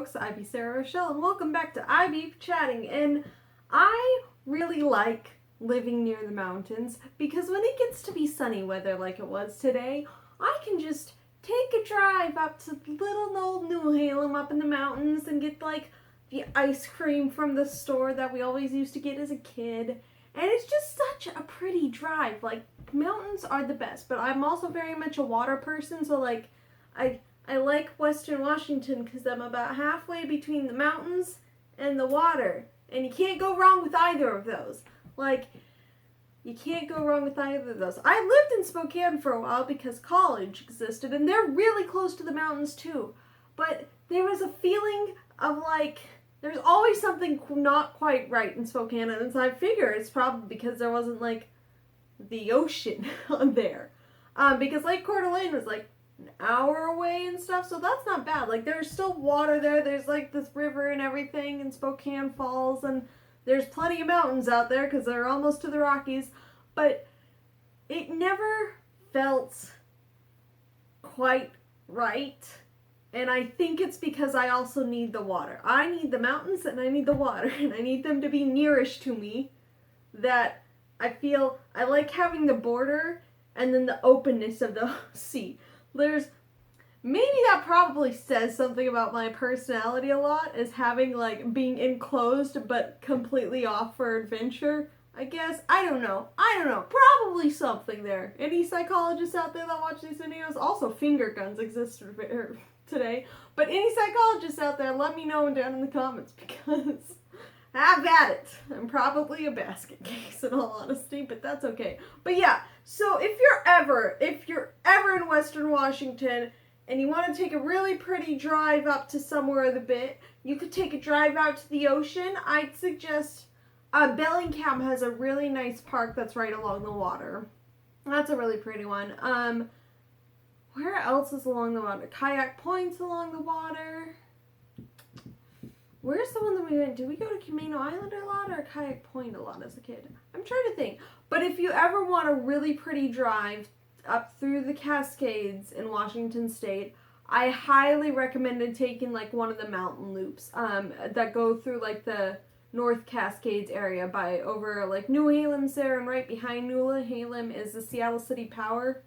folks, IB Sarah Rochelle, and welcome back to IB Chatting. And I really like living near the mountains because when it gets to be sunny weather like it was today, I can just take a drive up to little old New Halem up in the mountains and get like the ice cream from the store that we always used to get as a kid. And it's just such a pretty drive. Like, mountains are the best, but I'm also very much a water person, so like I like Western Washington because I'm about halfway between the mountains and the water. And you can't go wrong with either of those. Like, you can't go wrong with either of those. I lived in Spokane for a while because college existed, and they're really close to the mountains too. But there was a feeling of like, there's always something not quite right in Spokane, and so I figure it's probably because there wasn't like the ocean on there. Because Lake Coeur d'Alene was like an hour away and stuff, so that's not bad. Like, there's still water there. There's like this river and everything in Spokane Falls, and there's plenty of mountains out there because they're almost to the Rockies, but it never felt quite right. And I think it's because I also need the water. I need the mountains and I need the water, and I need them to be nearish to me, that I feel I like having the border and then the openness of the sea. Maybe that probably says something about my personality a lot, is having like being enclosed but completely off for adventure, I guess. I don't know. Probably something there. Any psychologists out there that watch these videos? Also, finger guns exist today. But any psychologists out there, let me know down in the comments, because have at it. I'm probably a basket case in all honesty, but that's okay. But yeah, so if you're ever in Western Washington and you want to take a really pretty drive up to somewhere of the bit, you could take a drive out to the ocean. I'd suggest Bellingham has a really nice park that's right along the water. That's a really pretty one. Where else is along the water? Kayak Point's along the water. Where's the one that we went? Did we go to Camino Island a lot or Kayak Point a lot as a kid? I'm trying to think. But if you ever want a really pretty drive up through the Cascades in Washington State, I highly recommend taking like one of the mountain loops that go through like the North Cascades area by over like New Halem's there, and right behind New Halem is the Seattle City Power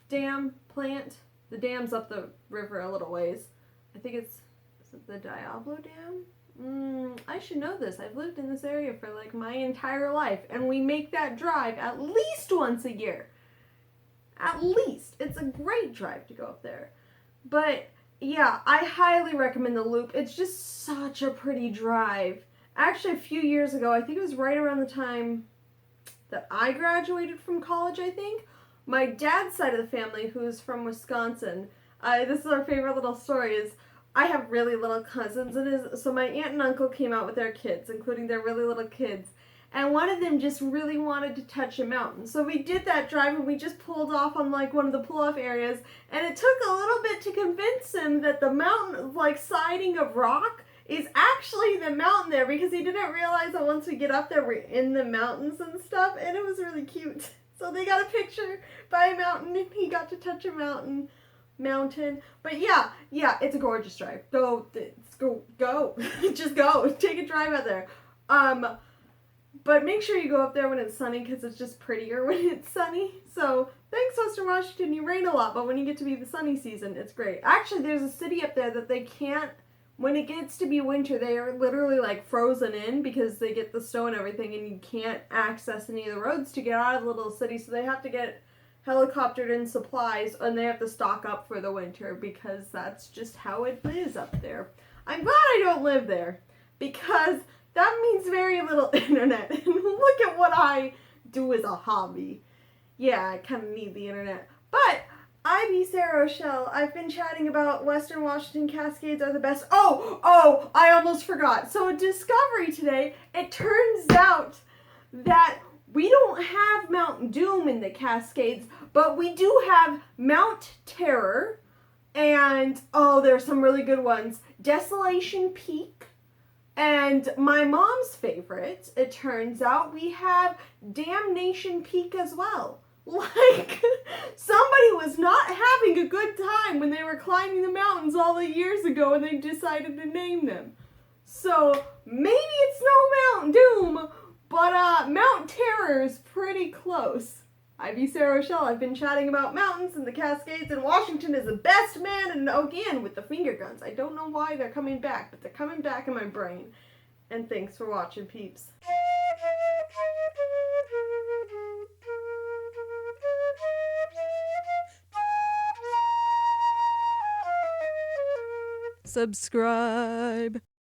Dam plant. The dam's up the river a little ways. I think is it the Diablo Dam? I should know this. I've lived in this area for like my entire life, and we make that drive at least once a year. At least. It's a great drive to go up there. But yeah, I highly recommend the loop. It's just such a pretty drive. Actually, a few years ago, I think it was right around the time that I graduated from college, I think, my dad's side of the family, who's from Wisconsin, this is our favorite little story, is I have really little cousins, and so my aunt and uncle came out with their kids, including their really little kids, and one of them just really wanted to touch a mountain. So we did that drive, and we just pulled off on like one of the pull-off areas, and it took a little bit to convince him that the mountain, like siding of rock, is actually the mountain there, because he didn't realize that once we get up there, we're in the mountains and stuff, and it was really cute. So they got a picture by a mountain, and he got to touch a mountain. But yeah, it's a gorgeous drive. Go. Just go. Take a drive out there. But make sure you go up there when it's sunny, because it's just prettier when it's sunny. So thanks, Western Washington. You rain a lot, but when you get to be the sunny season, it's great. Actually, there's a city up there that they can't, when it gets to be winter, they are literally like frozen in because they get the snow and everything, and you can't access any of the roads to get out of the little city, so they have to get helicoptered in supplies, and they have to stock up for the winter, because that's just how it is up there. I'm glad I don't live there, because that means very little internet. And look at what I do as a hobby. Yeah, I kind of need the internet. But IB Sarah Rochelle, I've been chatting about Western Washington Cascades are the best. Oh, I almost forgot. So a discovery today, it turns out that we don't have Mount Doom in the Cascades, but we do have Mount Terror, and there's some really good ones. Desolation Peak, and my mom's favorite, it turns out, we have Damnation Peak as well. Like, somebody was not having a good time when they were climbing the mountains all the years ago and they decided to name them. So, maybe it's no Mount Doom, but Mount Terror is pretty close. I'm Sarah Rochelle. I've been chatting about mountains and the Cascades, and Washington is the best man, and again, with the finger guns. I don't know why they're coming back, but they're coming back in my brain. And thanks for watching, peeps. Subscribe.